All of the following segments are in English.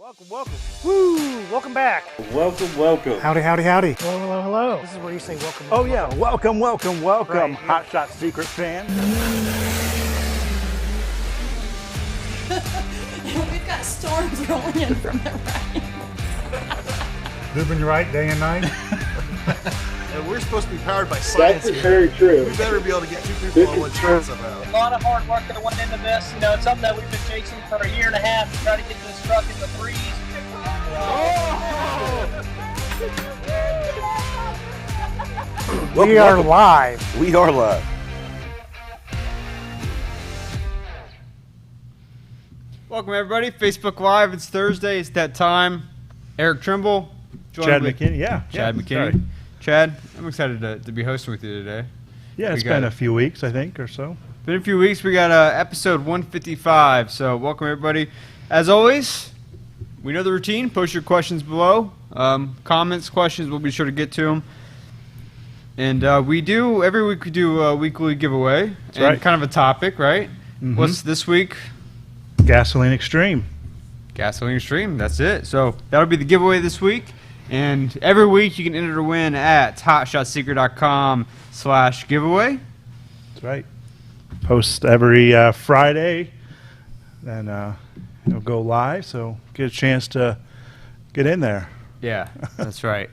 Welcome, welcome. Woo! Welcome back. Welcome, welcome. Howdy, howdy, howdy. Hello, hello, hello. This is where you say welcome. Oh yeah, welcome, welcome, welcome. Right, Hot Shot Secret fan. We've got storms rolling in from the right. Living right day and night. And we're supposed to be powered by science That's here. very true. We better be able to get two people on one shot somehow. A lot of hard work that went into this. You know, it's something that we've been chasing for a year and a half to try to get this truck in the threes. We are live. We are live. Welcome everybody, Facebook Live. It's Thursday. It's that time. Eric Trimble, Chad McKinney, yeah. Chad McKinney. Sorry. Chad, I'm excited to be hosting with you today. Yeah, it's We got been it. a few weeks, I think, or so. Been a few weeks. We got episode 155. So welcome everybody. As always, we know the routine. Post your questions below. Comments, questions. We'll be sure to get to them. And every week we do a weekly giveaway. That's right. Kind of a topic, right? Mhm. What's this week? Gasoline Extreme. Gasoline Stream. That's it. So that'll be the giveaway this week. And every week you can enter to win at hotshotsecret.com/giveaway. That's right. Post every Friday, then it'll go live, so get a chance to get in there. Yeah, that's right.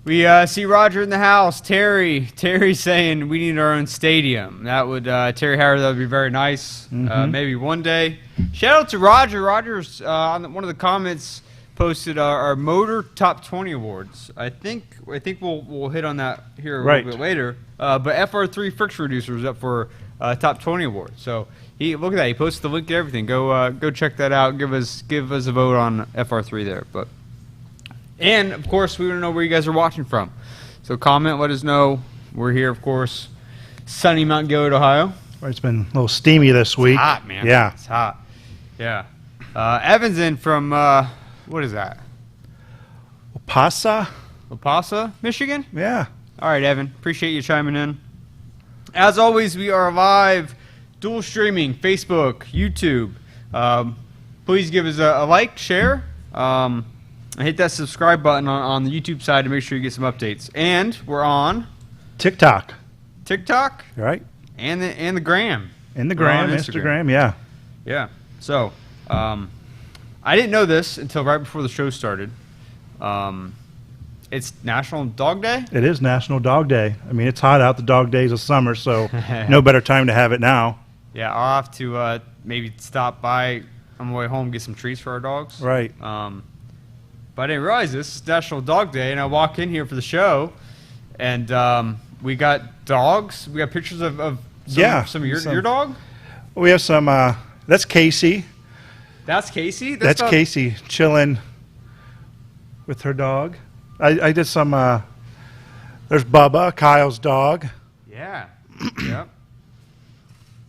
We see Roger in the house. Terry saying we need our own stadium. That would Terry Howard. That would be very nice. Mhm. Maybe one day. Shout out to Roger. Roger's on one of the comments posted our motor top 20 awards. I think we'll hit on that here a Right. little bit later. But FR3 friction reducer is up for top 20 award. So look at that. He posted the link and everything. Go check that out. Give us a vote on FR3 there. And of course we want to know where you guys are watching from. So comment. Let us know. We're here, of course, sunny Mount Gilead, Ohio. Right, it's been a little steamy this week. It's hot, man. Yeah. It's hot. Yeah. Evan's in from what is that? Pasa? Wapasa, Michigan? Yeah. All right, Evan. Appreciate you chiming in. As always, we are live, dual streaming, Facebook, YouTube. Please give us a like, share, and hit that subscribe button on the YouTube side to make sure you get some updates. And we're on TikTok. TikTok Right? and the Gram. In the We're on gram, Instagram, yeah. Yeah. So, I didn't know this until right before the show started. It's National Dog Day? It is National Dog Day. I mean, it's hot out the dog days of summer, so no better time to have it now. Yeah, I'll have to maybe stop by on my way home, get some treats for our dogs. Right. But I didn't realize this is National Dog Day, and I walk in here for the show, and we got dogs. We got pictures of some of your dog. We have some, that's Casey. That's Casey? That's not- Casey chilling with her dog. I did some, there's Bubba, Kyle's dog. Yeah. Yep.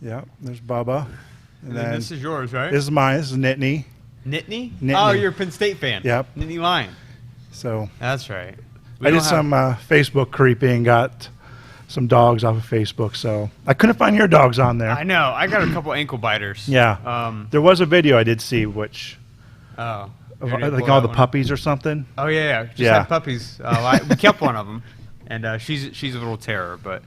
Yeah, there's Bubba. And then this is yours, right? This is mine. This is Nittany. Nittany? Nittany. Oh, you're a Penn State fan. Yep. Nittany Lion. So That's right. I did some Facebook creeping, got some dogs off of Facebook, so I couldn't find your dogs on there. I know. I got a couple ankle biters. Yeah. There was a video I did see, which, Oh. of, You didn't like pull all that the one? puppies or something. Oh yeah. Just Yeah. had puppies. We kept one of them, and she's a little terror. But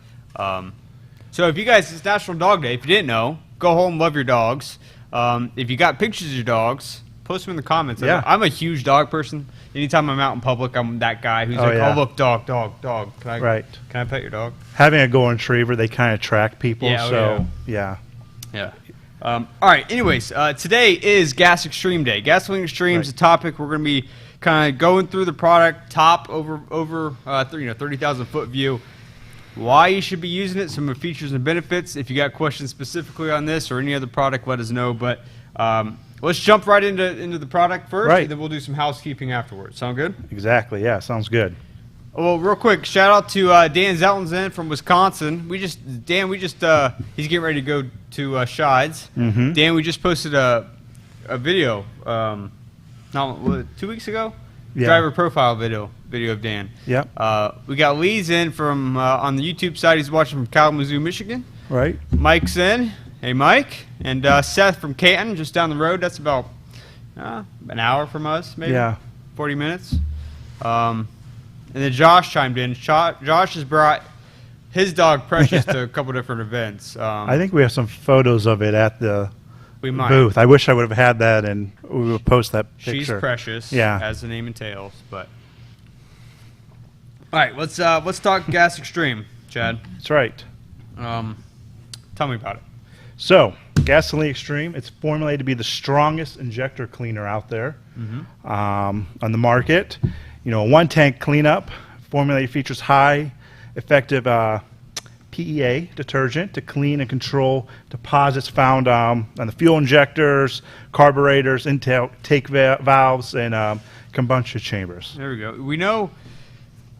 so if you guys, it's National Dog Day. If you didn't know, go home, love your dogs. If you got pictures of your dogs, post them in the comments. Yeah. I'm a huge dog person. Anytime I'm out in public, I'm that guy who's like, yeah. oh look, dog. Can Right. I pet your dog? Having a golden retriever, they kind of track people, Yeah, oh, so yeah. Yeah. All right. Anyways, today is Gas Extreme Day. Gasoline Extreme is a topic we're going to be kind of going through the product, top over 30,000 foot view. Why you should be using it, some of the features and benefits. If you got questions specifically on this or any other product, let us know. But let's jump right into the product first, Right. and then we'll do some housekeeping afterwards. Sound good? Exactly, yeah, sounds good. Well, real quick, shout out to Dan Zelton's in from Wisconsin. He's getting ready to go to Shides. Mhm. Dan, we just posted a video, 2 weeks ago? Yeah. Driver profile video of Dan. Yep. We got Lee's in from on the YouTube side. He's watching from Kalamazoo, Michigan. Right. Mike's in. Hey, Mike. And Seth from Canton, just down the road. That's about an hour from us, maybe. Yeah. 40 minutes. And then Josh chimed in. Josh has brought his dog Precious to a couple different events. I think we have some photos of it at the we might. booth. I wish I would have had that, and we would post that picture. She's Precious, Yeah. as the name entails. But all right, let's talk Gas Extreme, Chad. That's right. Tell me about it. So, Gasoline Extreme, it's formulated to be the strongest injector cleaner out there on the market. You know, a one-tank cleanup. Formulated features high effective PEA detergent to clean and control deposits found on the fuel injectors, carburetors, intake valves, and combustion chambers. There we go. We know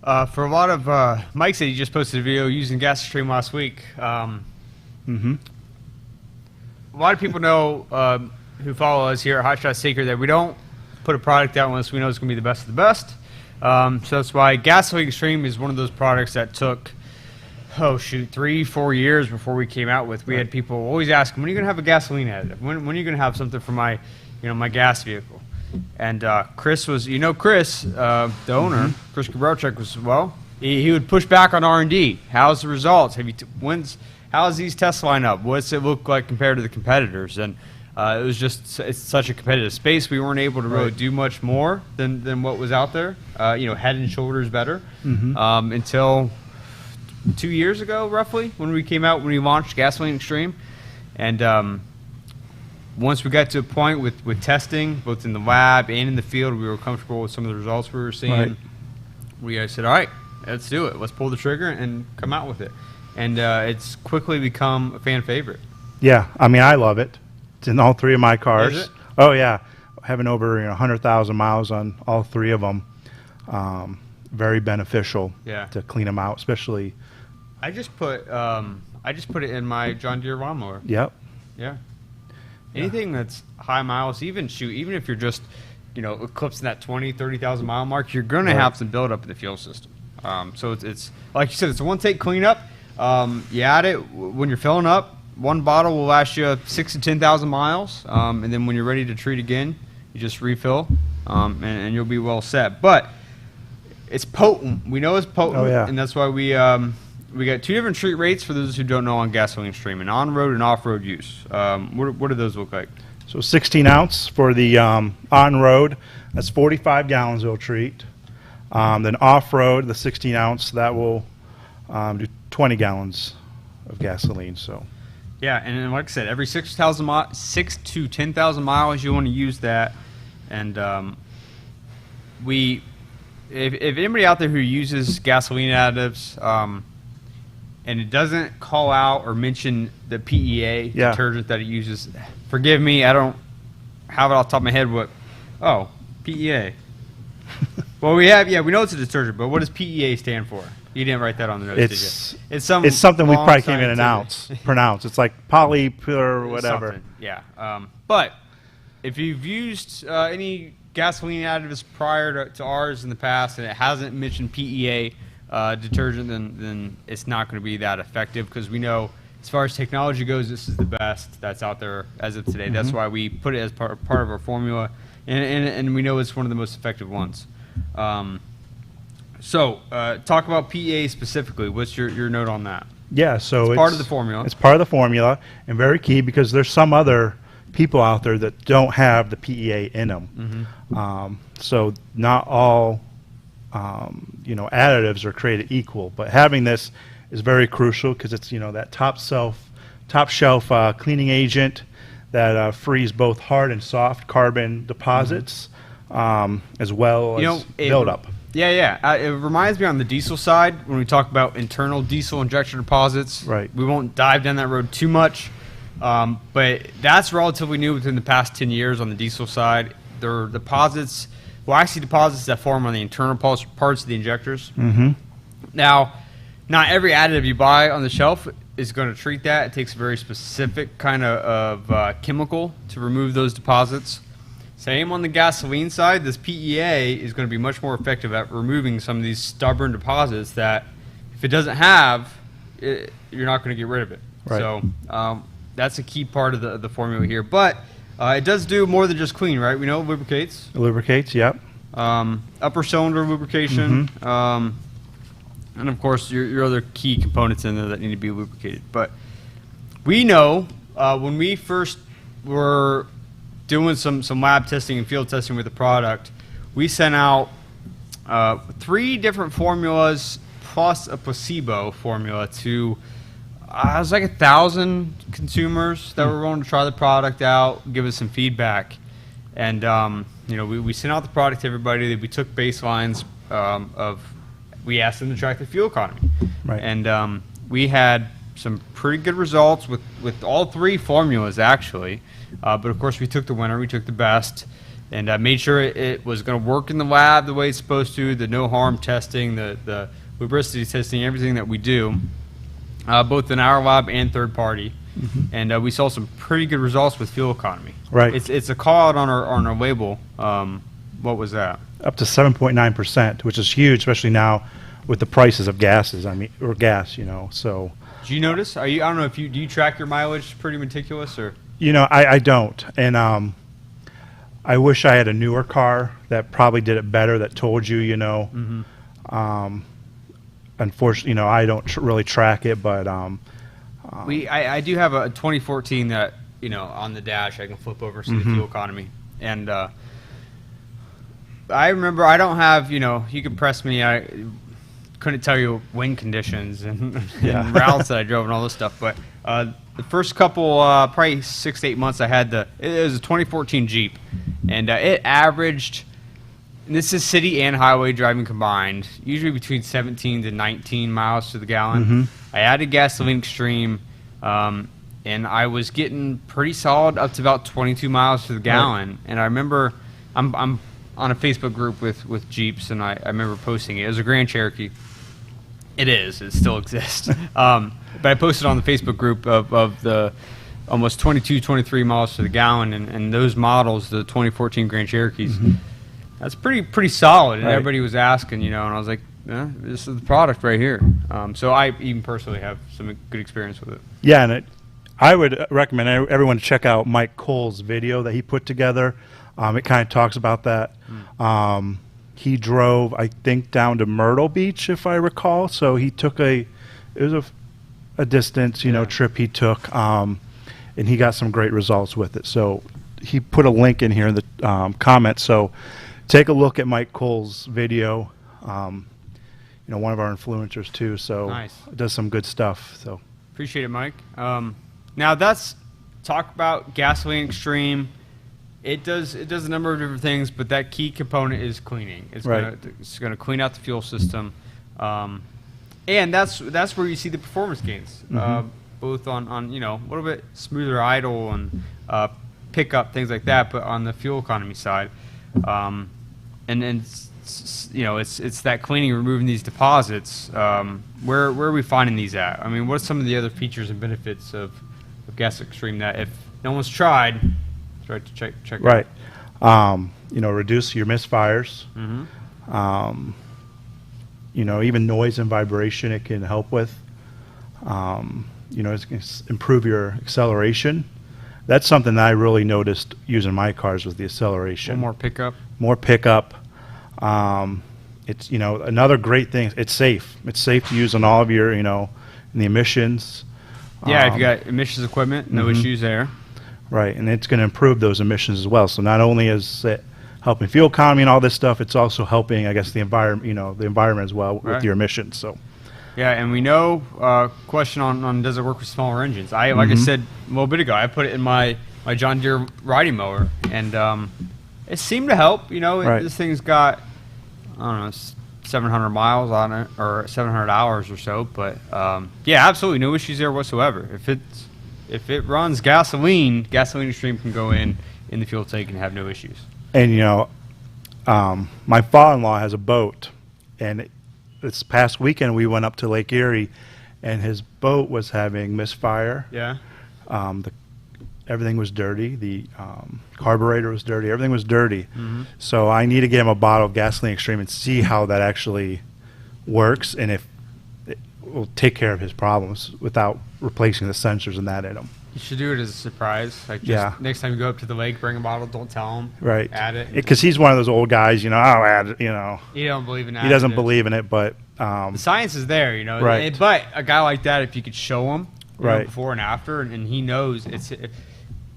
for a lot of Mike said he just posted a video using Gas Extreme last week. A lot of people know who follow us here at Hot Shot Secret that we don't put a product out unless we know it's going to be the best of the best. So that's why Gasoline Extreme is one of those products that took, 3-4 years before we came out with. We had people always asking, when are you going to have a gasoline additive? When are you going to have something for my, my gas vehicle? And Chris was, Chris, the owner, Chris Gabrowczyk was, he would push back on R&D. How's the results? How's these tests line up? What's it look like compared to the competitors? And it was just, it's such a competitive space. We weren't able to really do much more than what was out there. Head and shoulders better until 2 years ago, roughly, when we launched Gasoline Extreme. And once we got to a point with testing, both in the lab and in the field, we were comfortable with some of the results we were seeing. Right. We said, all right, let's do it. Let's pull the trigger and come out with it. And it's quickly become a fan favorite. Yeah, I mean, I love it. It's in all three of my cars. Is it? Oh, yeah. Having over 100,000 miles on all three of them. Very beneficial to clean them out, especially. I just put it in my John Deere lawnmower. Yep. Yeah. Anything that's high miles, even if you're just, eclipsing that 20, 30,000 mile mark, you're going to have some buildup in the fuel system. So it's like you said, it's a one-take cleanup. You add it when you're filling up. One bottle will last you 6,000 to 10,000 miles, and then when you're ready to treat again, you just refill, and you'll be well set. But it's potent. We know it's potent, and that's why we got two different treat rates for those who don't know on Gasoline Extreme, and on-road and off-road use. What do those look like? So 16 ounce for the on-road. That's 45 gallons it'll treat. Then off-road, the 16 ounce, that will do 20 gallons of gasoline. So. Yeah, and then, like I said, every 6 to 10,000 miles, you want to use that. And if anybody out there who uses gasoline additives, and it doesn't call out or mention the PEA detergent that it uses, forgive me, I don't have it off the top of my head. PEA. Well, we know it's a detergent, but what does PEA stand for? You didn't write that on the notes, did you? It's something we probably can't even pronounce. It's like or whatever. Something, yeah. But if you've used any gasoline additives prior to ours in the past and it hasn't mentioned PEA detergent, then it's not going to be that effective, because we know as far as technology goes, this is the best that's out there as of today. That's why we put it as part of our formula, and we know it's one of the most effective ones. So talk about PEA specifically. What's your note on that? Yeah, so it's part of the formula. It's part of the formula, and very key, because there's some other people out there that don't have the PEA in them. So not all additives are created equal, but having this is very crucial, because it's that top shelf cleaning agent that frees both hard and soft carbon deposits, as well as buildup. Yeah. It reminds me on the diesel side when we talk about internal diesel injection deposits. Right. We won't dive down that road too much, but that's relatively new within the past 10 years on the diesel side. There are deposits, waxy deposits that form on the internal parts of the injectors. Now, not every additive you buy on the shelf is going to treat that. It takes a very specific kind of chemical to remove those deposits. Same on the gasoline side. This PEA is going to be much more effective at removing some of these stubborn deposits that, if it doesn't have, you're not going to get rid of it. Right. So that's a key part of the formula here. But It does do more than just clean, right? We know it lubricates. It lubricates, yep. Upper cylinder lubrication. And of course, your other key components in there that need to be lubricated. But we know when we first were doing some lab testing and field testing with the product, we sent out 3 different formulas plus a placebo formula to it was like 1,000 consumers that were willing to try the product out, give us some feedback. And you know, we sent out the product to everybody. We took baselines we asked them to track the fuel economy. Right. And we had some pretty good results with all 3 formulas, actually. But of course, we took the winner, we took the best, and made sure it was going to work in the lab the way it's supposed to, the no harm testing, the lubricity testing, everything that we do, both in our lab and third party. And we saw some pretty good results with fuel economy. Right. It's a call out on our label. What was that? Up to 7.9%, which is huge, especially now with the prices of gases. I mean, or gas, you know. So. Do you notice? I don't know if do you track your mileage pretty meticulous or? You know, I don't, and I wish I had a newer car that probably did it better, that told you, you know. Unfortunately, you know, I don't really track it, but I do have a 2014 that, you know, on the dash I can flip over and see the fuel economy. And I remember, I don't have, you know, you can press me, I couldn't tell you wind conditions and routes that I drove and all this stuff, but the first couple, probably 6 to 8 months I had it was a 2014 Jeep, and it averaged, and this is city and highway driving combined, usually between 17 to 19 miles to the gallon. I added Gasoline Extreme, and I was getting pretty solid up to about 22 miles to the gallon. And I remember, I'm on a Facebook group with Jeeps, and I remember posting it. It was a Grand Cherokee. It still exists. But I posted on the Facebook group of the almost 22, 23 miles to the gallon, and those models, the 2014 Grand Cherokees, that's pretty solid. And everybody was asking, you know, and I was like, this is the product right here. So I even personally have some good experience with it. Yeah, and I would recommend everyone to check out Mike Cole's video that he put together. It kind of talks about that. He drove, I think, down to Myrtle Beach, if I recall. So he took it was a distance, you know, trip he took, and he got some great results with it. So he put a link in here in the comments. So take a look at Mike Cole's video. You know, one of our influencers too. So nice. It does some good stuff. So appreciate it, Mike. Now that's talk about Gasoline Extreme. It does a number of different things, but that key component is cleaning. It's gonna clean out the fuel system, and that's where you see the performance gains, both on you know, a little bit smoother idle and pickup, things like that, but on the fuel economy side, and then you know, it's that cleaning, removing these deposits. Where are we finding these at? I mean, what are some of the other features and benefits of Gas Extreme that if no one's tried? Right, to check right. You know, reduce your misfires. You know, even noise and vibration it can help with. You know, it's going to improve your acceleration. That's something that I really noticed using my cars, was the acceleration. More pickup. More pickup. It's, you know, another great thing. It's safe. It's safe to use on all of your, you know, in the emissions. Yeah, if you got emissions equipment, no issues there. Right, and it's going to improve those emissions as well. So not only is it helping fuel economy and all this stuff, it's also helping, I guess, the environment. You know, the environment as well with your emissions. So. Yeah, and we know. Question on does it work with smaller engines? Like I said a little bit ago, I put it in my John Deere riding mower, and it seemed to help. You know, this thing's got, I don't know, 700 miles on it, or 700 hours or so. But yeah, absolutely no issues there whatsoever. If it runs Gasoline Extreme can go in the fuel tank and have no issues. And, you know, my father-in-law has a boat, and this past weekend we went up to Lake Erie, and his boat was having misfire. Yeah. Everything was dirty. The carburetor was dirty. Everything was dirty. So I need to get him a bottle of Gasoline Extreme and see how that actually works, and if it will take care of his problems without replacing the sensors and that in them. You should do it as a surprise. Like, just Yeah. next time you go up to the lake, bring a bottle. Don't tell him. Right. Add it. Because he's one of those old guys, I'll add it, He don't believe in. He doesn't additives. believe in it, but The science is there, Right. But a guy like that, if you could show him, Right. before and after, and he knows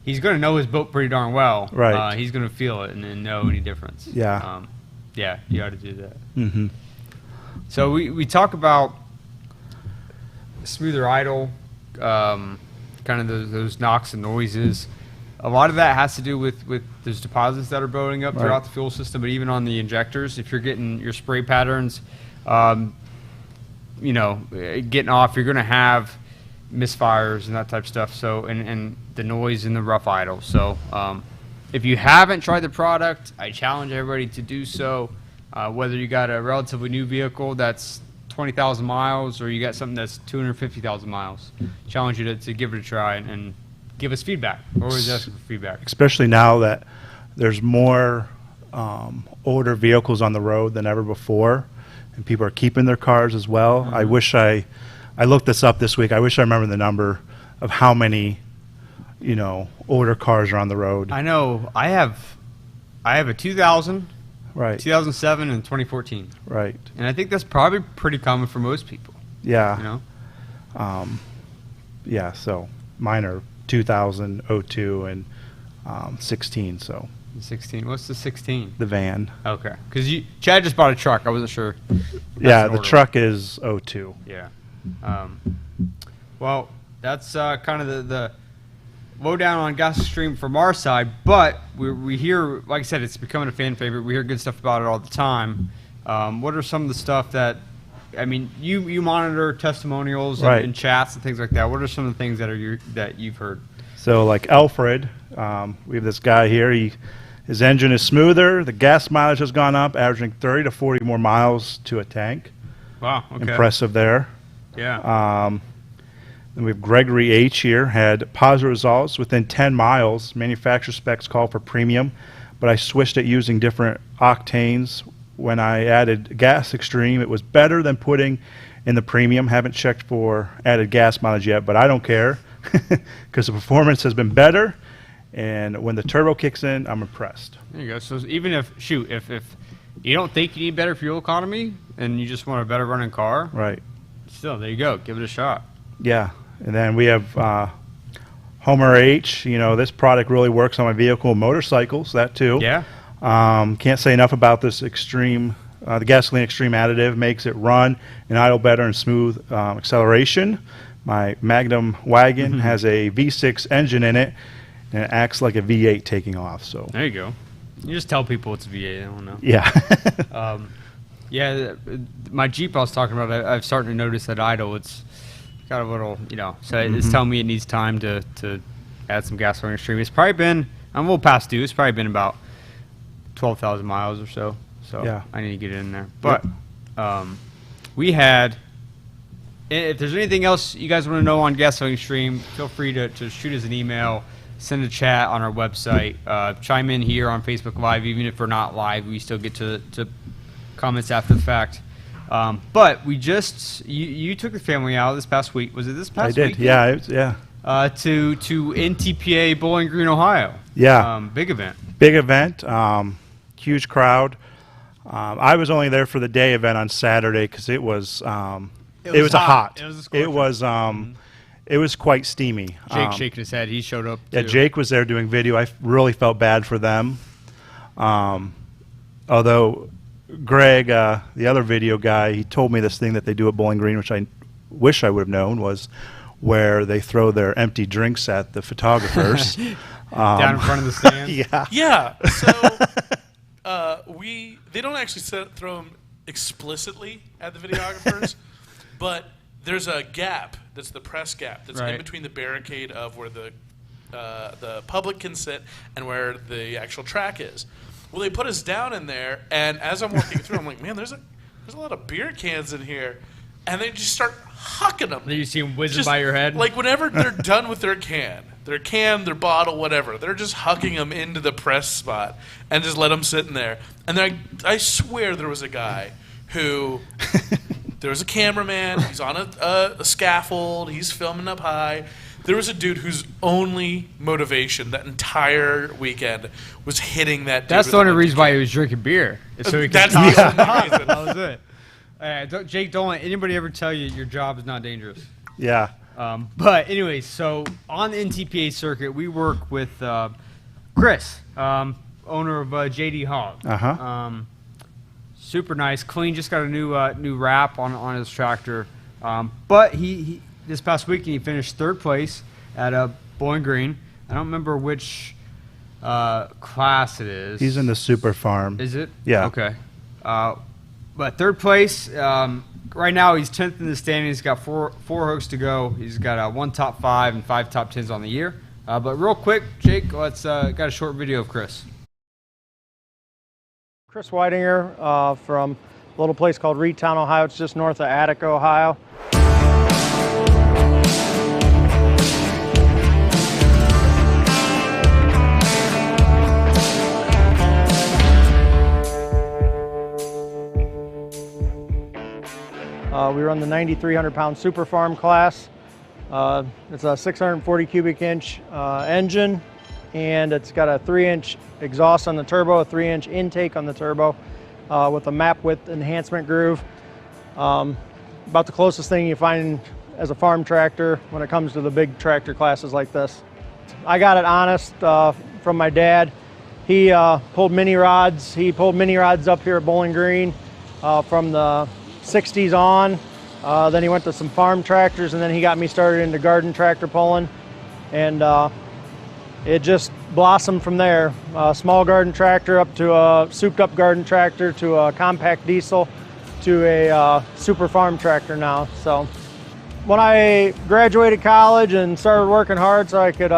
he's going to know his boat pretty darn well. Right. He's going to feel it and know any difference. Yeah. Yeah, you got to do that. hmm So we talk about smoother idle, kind of those knocks and noises. A lot of that has to do with those deposits that are building up Right. throughout the fuel system, but even on the injectors, if you're getting your spray patterns, getting off, you're going to have misfires and that type of stuff. So and the noise in the rough idle. So if you haven't tried the product, I challenge everybody to do so. Whether you got a relatively new vehicle that's 20,000 miles or you got something that's 250,000 miles, challenge you to give it a try and give us feedback. We're always asking for feedback. Especially now that there's more older vehicles on the road than ever before, and people are keeping their cars as well. I wish I looked this up this week. I wish I remember the number of how many, older cars are on the road. I know. I have a 2000, Right. 2007, and 2014, Right. and I think that's probably pretty common for most people. Yeah. Yeah. So mine are 2000, 02, and 16. So 16. What's the 16? the van. Okay, because Chad just bought a truck. I wasn't sure. Yeah. an The order. truck is 02. Yeah. Well, that's kind of the lowdown on Gas Extreme from our side, but we hear, like I said, it's becoming a fan favorite. We hear good stuff about it all the time. What are some of the stuff that, you monitor testimonials and, Right. and chats and things like that. What are some of the things that you've heard? So like Alfred, we have this guy here. His engine is smoother. The gas mileage has gone up, averaging 30 to 40 more miles to a tank. Wow. Okay. Impressive there. Yeah. Then we have Gregory H. here, had positive results within 10 miles. Manufacturer specs call for premium, but I switched it using different octanes. When I added Gas Extreme, it was better than putting in the premium. Haven't checked for added gas mileage yet, but I don't care because the performance has been better. And when the turbo kicks in, I'm impressed. There you go. So even if you don't think you need better fuel economy and you just want a better running car, Right. still, there you go. Give it a shot. Yeah. And then we have Homer H. This product really works on my vehicle and motorcycles, that too. Yeah. Can't say enough about this extreme, the gasoline extreme additive makes it run and idle better and smooth acceleration. My Magnum wagon has a V6 engine in it, and it acts like a V8 taking off. So There you go. You just tell people it's a V8. I don't know. yeah, Yeah, my Jeep I was talking about, I've started to notice that idle, it's got a little, so it's telling me it needs time to add some gasoline extreme. It's probably been, I'm a little past due. It's probably been about 12,000 miles or so. So Yeah. I need to get it in there. But we had, if there's anything else you guys want to know on gasoline extreme, feel free to shoot us an email, send a chat on our website, chime in here on Facebook Live. Even if we're not live, we still get to comments after the fact. But we just, you took the family out this past week. Was it this past week? I did. Yeah, yeah, To NTPA Bowling Green, Ohio. Yeah. Big event. big event, huge crowd. I was only there for the day event on Saturday because it was hot. It was It was quite steamy. Jake shaking his head. He showed up. Yeah, too. Jake was there doing video. I really felt bad for them. Although Greg, the other video guy, he told me this thing that they do at Bowling Green, which I wish I would have known, was where they throw their empty drinks at the photographers. down in front of the stand. Yeah. Yeah. So they don't actually throw them explicitly at the videographers, but there's a gap that's the press gap that's Right. in between the barricade of where the public can sit and where the actual track is. Well, they put us down in there, and as I'm walking through, I'm like, man, there's a lot of beer cans in here, and they just start hucking them. Then you see him whizzing by your head. Like whenever they're done with their can, their bottle, whatever, they're just hucking them into the press spot and just let them sit in there. And then I swear there was a guy who, there was a cameraman, he's on a scaffold, he's filming up high. There was a dude whose only motivation that entire weekend was hitting that dude. That's with the an only empty reason why he was drinking beer. So he could That's toss the it only off. reason. That was it. Jake, don't let anybody ever tell you your job is not dangerous. Yeah. But anyways, so on the NTPA circuit, we work with Chris, owner of JD Hog. Super nice, clean. Just got a new wrap on his tractor. But he this past weekend he finished 3rd place at Bowling Green. I don't remember which class it is. He's in the Super Farm. Is it? Yeah. Okay. But 3rd place. Right now he's 10th in the standings. He's got four hooks to go. He's got 1 top 5 and 5 top 10s on the year. But real quick, Jake, let's got a short video of Chris. Chris Weidinger from a little place called Reedtown, Ohio. It's just north of Attica, Ohio. We run the 9,300-pound Super Farm class. It's a 640 cubic inch engine, and it's got a 3-inch exhaust on the turbo, a 3-inch intake on the turbo with a map width enhancement groove. About the closest thing you find as a farm tractor when it comes to the big tractor classes like this. I got it honest from my dad. He pulled mini rods. He pulled mini rods up here at Bowling Green from the 60s on. Then he went to some farm tractors, and then he got me started into garden tractor pulling, and it just blossomed from there. A small garden tractor up to a souped up garden tractor to a compact diesel to a super farm tractor now. So when I graduated college and started working hard so I could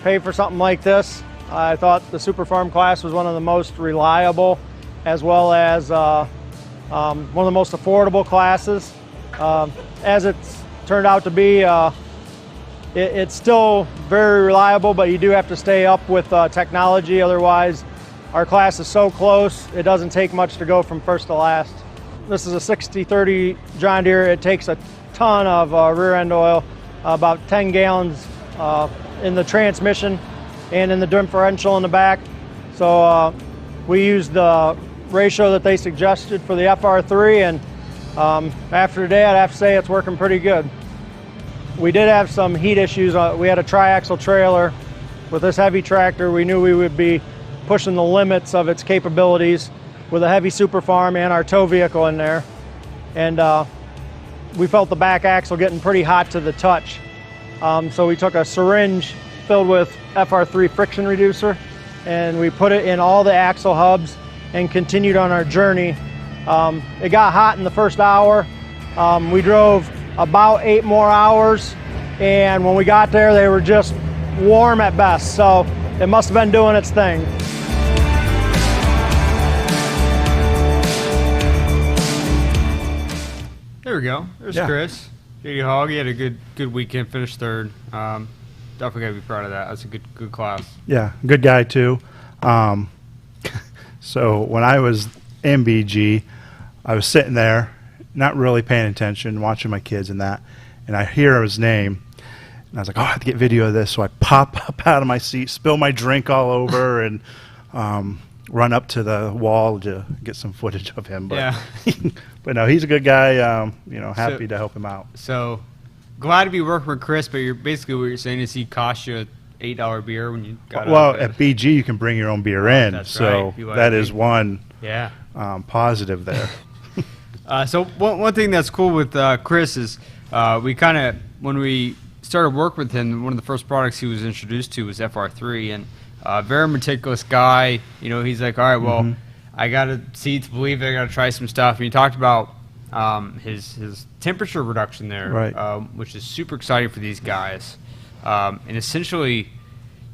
pay for something like this, I thought the super farm class was one of the most reliable, as well as one of the most affordable classes. As it's turned out to be, it's still very reliable, but you do have to stay up with technology. Otherwise, our class is so close, it doesn't take much to go from first to last. This is a 60/30 John Deere. It takes a ton of rear end oil, about 10 gallons in the transmission and in the differential in the back. So we used the ratio that they suggested for the FR3, and after today I'd have to say it's working pretty good. We did have some heat issues. We had a triaxle trailer. With this heavy tractor, we knew we would be pushing the limits of its capabilities with a heavy super farm and our tow vehicle in there. And we felt the back axle getting pretty hot to the touch. So we took a syringe filled with FR3 friction reducer, and we put it in all the axle hubs and continued on our journey. It got hot in the first hour. We drove about 8 more hours, and when we got there they were just warm at best, so it must have been doing its thing. There we go. There's Yeah. Chris. JD Hog, he had a good weekend, finished 3rd. Definitely gotta be proud of that. That's a good class. Yeah, good guy too. So when I was MBG, I was sitting there, not really paying attention, watching my kids and that, and I hear his name, and I was like, oh, I have to get video of this. So I pop up out of my seat, spill my drink all over, and run up to the wall to get some footage of him. But, Yeah. but no, he's a good guy. Happy to help him out. So glad to be working with Chris, but you're basically what you're saying is he cost you $8 beer when you got Well, out at BG you can bring your own beer in, that's so right. BYOB. that is one Yeah. positive there. So one thing that's cool with Chris is we kind of, when we started work with him, one of the first products he was introduced to was FR3, and very meticulous guy. You know, he's like, all right, well, I got to see to believe it. I got to try some stuff. And he talked about his temperature reduction there, Right. Which is super exciting for these guys. And essentially,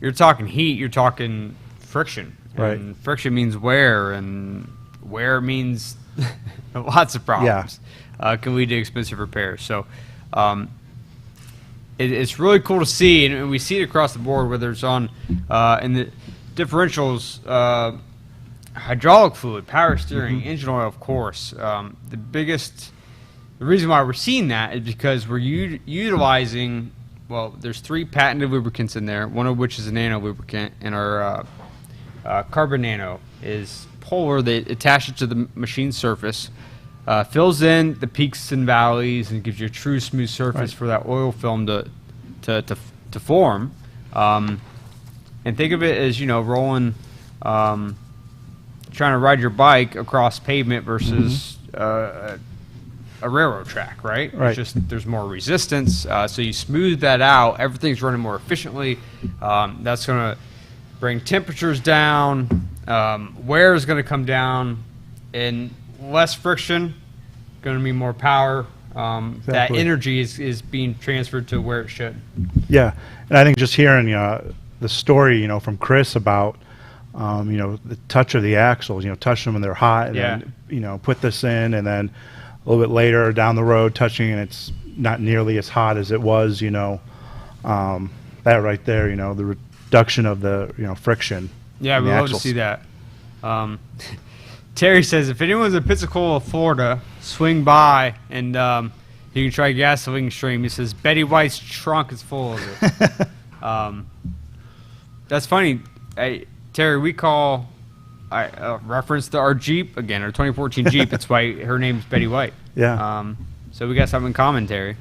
you're talking heat, you're talking friction. Right. And friction means wear, and wear means lots of problems. Can lead to expensive repairs. So it's really cool to see, and we see it across the board, whether it's on in the differentials, hydraulic fluid, power steering, engine oil, of course. The reason why we're seeing that is because we're utilizing well, there's 3 patented lubricants in there, one of which is a nano lubricant, and our carbon nano is polar. They attach it to the machine surface, fills in the peaks and valleys, and gives you a true smooth surface for that oil film to form. And think of it as, rolling, trying to ride your bike across pavement versus a railroad track, right? Right. It's just there's more resistance, so you smooth that out. Everything's running more efficiently. That's going to bring temperatures down. Wear is going to come down, and less friction. Going to be more power. That Exactly. energy is being transferred to where it should. Yeah, and I think just hearing the story, from Chris about the touch of the axles, touch them when they're hot, and then put this in, and then a little bit later down the road touching, and it's not nearly as hot as it was. That right there, the reduction of the friction. Yeah, in we'd the love to axles. see that. Terry says, if anyone's in Pensacola, Florida, swing by and you can try gasoline stream. He says, Betty White's trunk is full of it. That's funny. Terry, we call, reference to our Jeep, again, our 2014 Jeep. That's why her name's Betty White. Yeah. So we got something in common, Terry.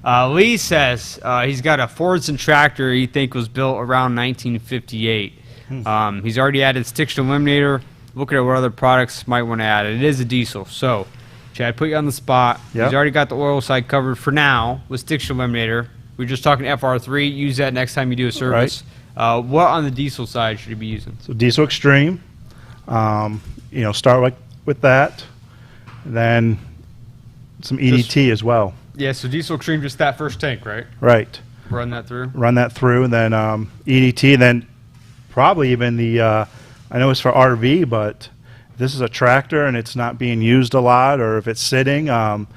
Lee says he's got a Fordson tractor he think was built around 1958. He's already added stick shift eliminator. Looking at what other products might want to add. It is a diesel, so Chad, put you on the spot. Yep. He's already got the oil side covered for now with stick shift eliminator. We're just talking FR3. Use that next time you do a service. What on the diesel side should he be using? So diesel extreme, start with that, then some EDT as well. Yeah, so diesel extreme, just that first tank, right? Right. Run that through. Run that through, and then EDT, and then probably even the. I know it's for RV, but if this is a tractor and it's not being used a lot, or if it's sitting, our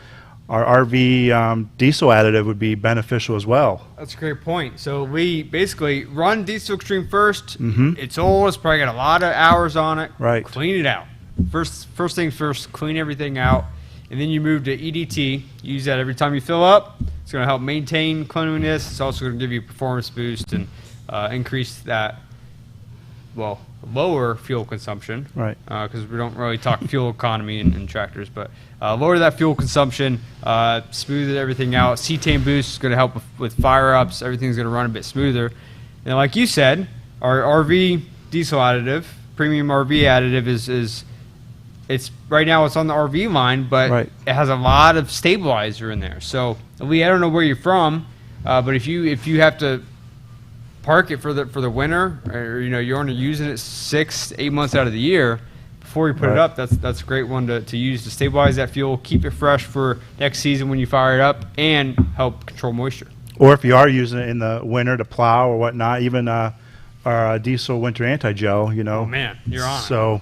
RV diesel additive would be beneficial as well. That's a great point. So we basically run diesel extreme first. It's old. It's probably got a lot of hours on it. Right. Clean it out. First things first, clean everything out. And then you move to EDT. Use that every time you fill up. It's going to help maintain cleanliness. It's also going to give you a performance boost and increase that, lower fuel consumption. Right. Because we don't really talk fuel economy in tractors, but lower that fuel consumption, smooth everything out. Cetane boost is going to help with fire ups. Everything's going to run a bit smoother. And like you said, our RV diesel additive, premium RV additive is it's right now it's on the RV line, but it has a lot of stabilizer in there. So Lee, I don't know where you're from, but if you have to park it for the winter, or you're only using it 6 to 8 months out of the year, before you put it up, that's a great one to use to stabilize that fuel, keep it fresh for next season when you fire it up, and help control moisture. Or if you are using it in the winter to plow or whatnot, even our diesel winter anti-gel, Oh man, you're on. So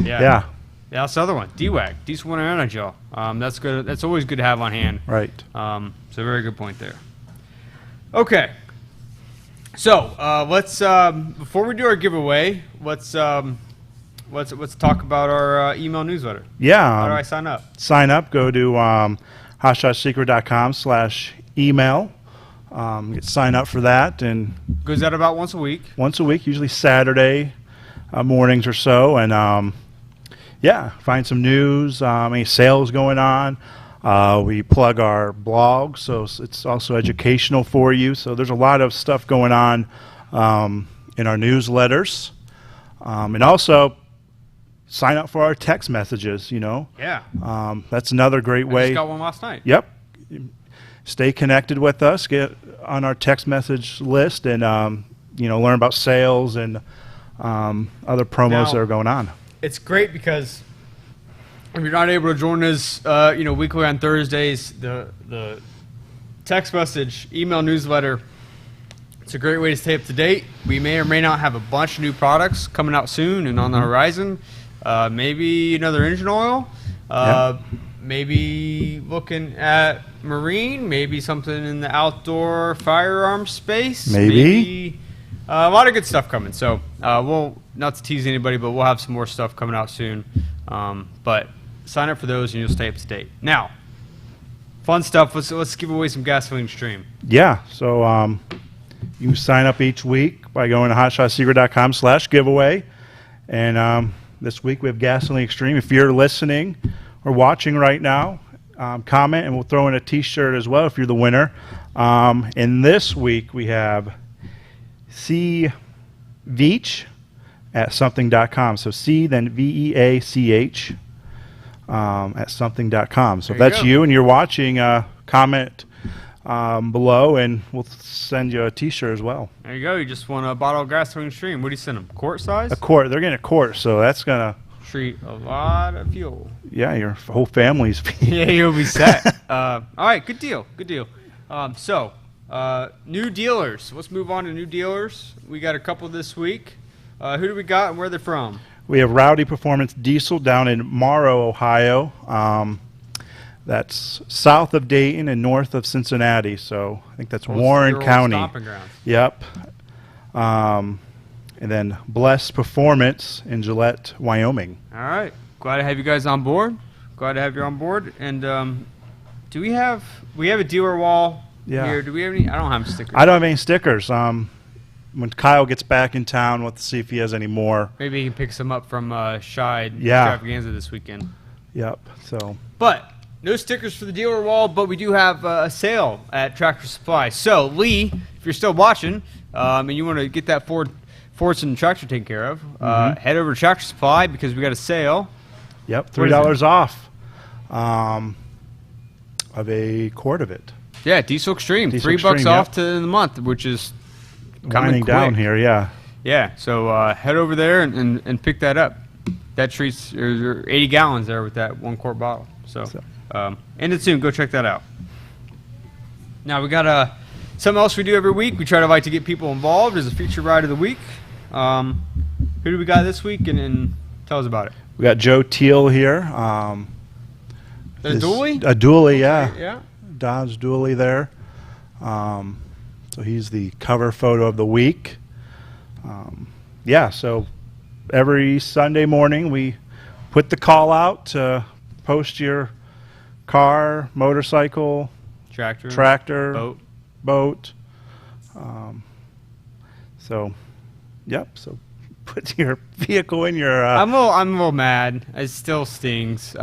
yeah, that's the other one. DWAG, diesel winter anti-gel. That's good. That's always good to have on hand. Right. So very good point there. Okay. So let's before we do our giveaway, let's talk about our email newsletter. Yeah. How do I sign up? Sign up. Go to hotshotsecret.com/email. Sign up for that, and Goes out about once a week. Once a week, usually Saturday mornings or so, and find some news, any sales going on. We plug our blog, so it's also educational for you. So there's a lot of stuff going on in our newsletters, and also sign up for our text messages. Yeah. That's another great I way. just got one last night. Yep. Stay connected with us. Get on our text message list, and learn about sales and other promos that are going on. It's great because if you're not able to join us, weekly on Thursdays, the text message, email newsletter, it's a great way to stay up to date. We may or may not have a bunch of new products coming out soon and on the horizon. Maybe another engine oil. Maybe looking at marine. Maybe something in the outdoor firearm space. Maybe. A lot of good stuff coming. So we'll, not to tease anybody, but we'll have some more stuff coming out soon. But sign up for those and you'll stay up to date. Now, Fun stuff. Let's give away some Gasoline Extreme. Yeah, so you can sign up each week by going to hotshotsecret.com/giveaway. And this week we have Gasoline Extreme. If you're listening or watching right now, comment and we'll throw in a t-shirt as well if you're the winner. And this week we have C. Veach at something.com. So C, then VEACH at something.com. So if that's you and you're watching, comment below and we'll send you a t-shirt as well. There you go. You just won a bottle of Gasoline Extreme. What do you send them? Quart size? A quart. They're getting a quart, so that's going to treat a lot of fuel. Yeah, your whole family's. Yeah, you'll be set. All right, good deal. Good deal. New dealers. Let's move on to new dealers. We got a couple this week. Who do we got and where they're from? We have Rowdy Performance Diesel down in Morrow, Ohio. That's south of Dayton and north of Cincinnati. So I think that's Warren County. Stomping ground. Yep. And then Bless Performance in Gillette, Wyoming. All right. Glad to have you guys on board. Glad to have you on board. And do we have a dealer wall here? Do we have any? I don't have stickers. I don't have any stickers. When Kyle gets back in town, we'll see if he has any more. Maybe he can pick some up from Shide Extravaganza this weekend. Yep. So. But no stickers for the dealer wall, but we do have a sale at Tractor Supply. So Lee, if you're still watching and you want to get that Fordson tractor taken care of, head over to Tractor Supply because we got a sale. Yep, $3 off of a quart of it. Yeah, Diesel Extreme. $3 off to the month, which is winding down here. Yeah. Yeah. So head over there and pick that up. That treats 80 gallons there with that 1 quart bottle. So ended soon. Go check that out. Now we got something else we do every week. We try to like to get people involved as a feature ride of the week. Who do we got this week? And tell us about it. We got Joe Teal here. A dually? A dually, yeah. Yeah. Dodge dually there. So he's the cover photo of the week. Yeah, so every Sunday morning we put the call out to post your car, motorcycle, tractor, boat. So, yep. So put your vehicle in your. I'm a little mad. It still stings.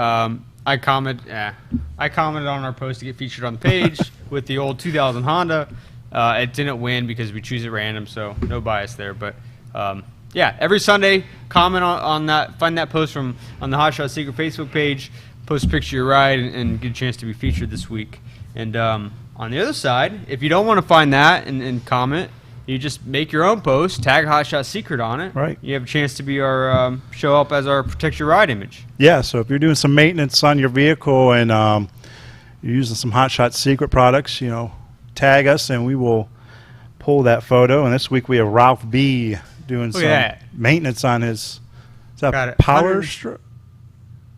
I commented on our post to get featured on the page with the old 2000 Honda. It didn't win because we choose at random, so no bias there. But yeah, every Sunday, comment on that. Find that post on the Hot Shot Secret Facebook page. Post a picture of your ride and get a chance to be featured this week. And on the other side, if you don't want to find that and comment, you just make your own post, tag Hot Shot Secret on it. Right. You have a chance to be our show up as our Protect Your Ride image. Yeah, so if you're doing some maintenance on your vehicle and you're using some Hot Shot Secret products, tag us and we will pull that photo. And this week we have Ralph B doing some maintenance on his power stroke.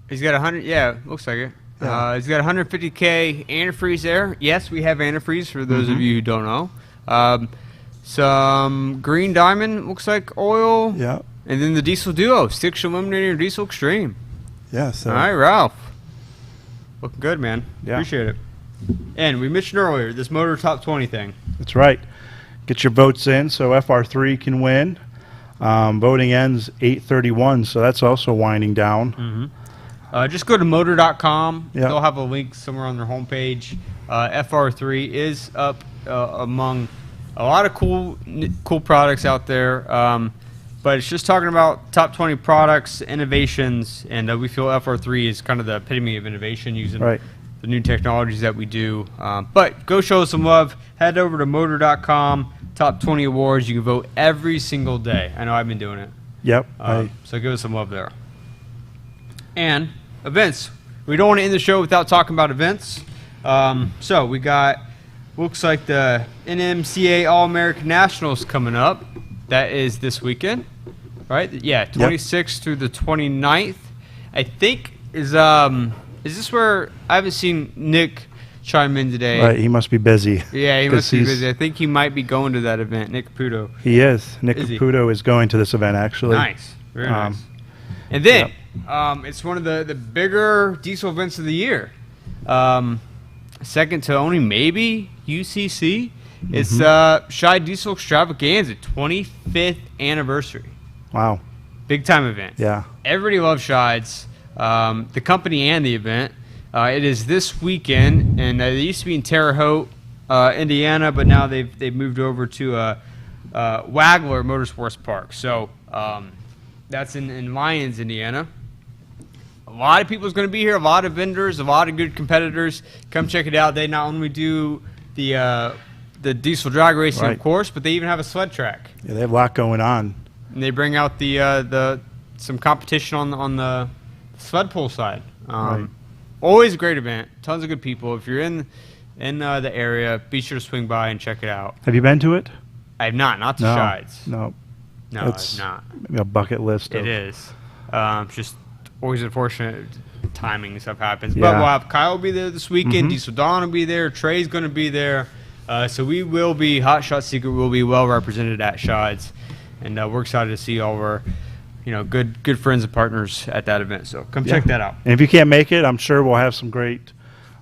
He's got 100. Yeah, looks like it. Yeah. He's got 150K antifreeze there. Yes, we have antifreeze for those of you who don't know. Some green diamond looks like oil. Yeah. And then the diesel duo, 6 Eliminator Diesel Extreme. Yeah. So. All right, Ralph. Looking good, man. Yeah. Appreciate it. And we mentioned earlier this motor top 20 thing. That's right. Get your votes in so FR3 can win. Voting ends 8:31, so that's also winding down. Just go to motor.com. Yep. They'll have a link somewhere on their homepage. FR3 is up among a lot of cool products out there. But it's just talking about top 20 products, innovations, and we feel FR3 is kind of the epitome of innovation using the new technologies that we do. But go show us some love. Head over to motor.com, top 20 awards. You can vote every single day. I know I've been doing it. Yep. So give us some love there. And events. We don't want to end the show without talking about events. So we got, looks like the NMCA All-American Nationals coming up. That is this weekend, right? Yeah, 26th through the 29th. I think is this where I haven't seen Nick chime in today? Right, he must be busy. Yeah, he must be busy. I think he might be going to that event. Nick Caputo. He is. Nick Caputo is going to this event actually. Nice, very nice. And then it's one of the bigger diesel events of the year. second to only maybe UCC. It's Scheid Diesel Extravaganza, 25th anniversary. Wow. Big time event. Yeah. Everybody loves Scheids, the company and the event. It is this weekend, and they used to be in Terre Haute, Indiana, but now they've moved over to Wagler Motorsports Park. So that's in Lyons, Indiana. A lot of people's going to be here, a lot of vendors, a lot of good competitors. Come check it out. They not only do the diesel drag racing, of course, but they even have a sled track. Yeah, they have a lot going on. And they bring out the some competition on the sled pull side. Right. Always a great event. Tons of good people. If you're in the area, be sure to swing by and check it out. Have you been to it? I have not to No. Scheids. No. No, It's I've not. maybe a bucket list. It is. Just always unfortunate timing stuff happens. Yeah. But we'll have Kyle will be there this weekend. Diesel Don will be there. Trey's going to be there. So we will be, Hot Shot Secret will be well represented at Scheids. And we're excited to see all of our good friends and partners at that event. So come check that out. And if you can't make it, I'm sure we'll have some great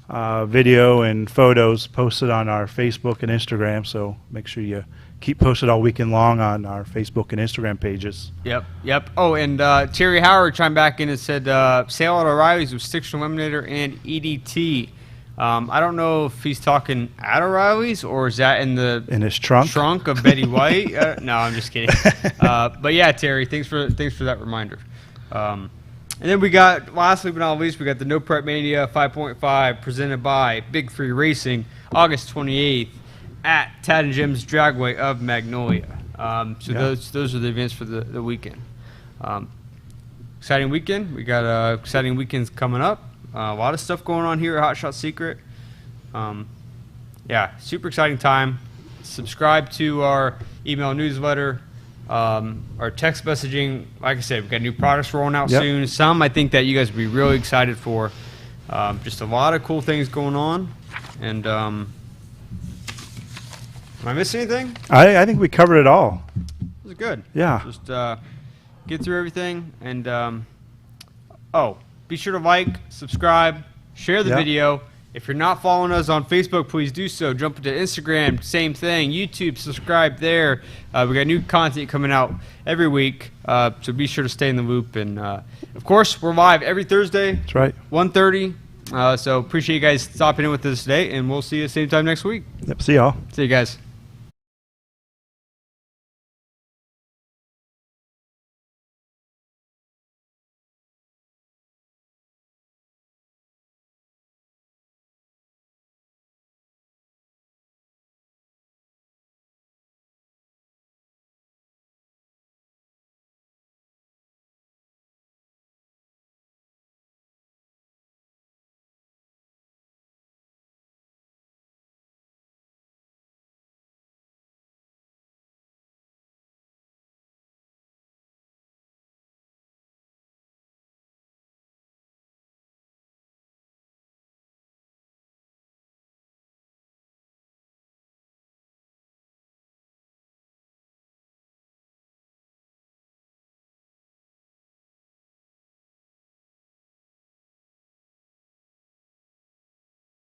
video and photos posted on our Facebook and Instagram. So make sure you keep posted all weekend long on our Facebook and Instagram pages. Yep. Oh, and Terry Howard chimed back in and said sale at O'Reilly's with Stiction Eliminator and EDT. I don't know if he's talking at O'Reilly's or is that in his trunk of Betty White. No, I'm just kidding. But yeah, Terry, thanks for that reminder. And then we got, lastly but not least, we got the No Prep Mania 5.5 presented by Big Free Racing, August 28th at Tad and Jim's Dragway of Magnolia. Those are the events for the weekend. Exciting weekend. We got exciting weekends coming up. A lot of stuff going on here at Hot Shot Secret. Super exciting time. Subscribe to our email newsletter, our text messaging. Like I said, we've got new products rolling out soon. Some I think that you guys will be really excited for. Just a lot of cool things going on. And am I missing anything? I think we covered it all. This is good. Yeah. Just get through everything. And, be sure to like, subscribe, share the video. If you're not following us on Facebook, please do so. Jump into Instagram, same thing. YouTube, subscribe there. We got new content coming out every week, so be sure to stay in the loop. And, of course, we're live every Thursday. That's right. 1:30. So appreciate you guys stopping in with us today, and we'll see you same time next week. Yep. See y'all. See you guys.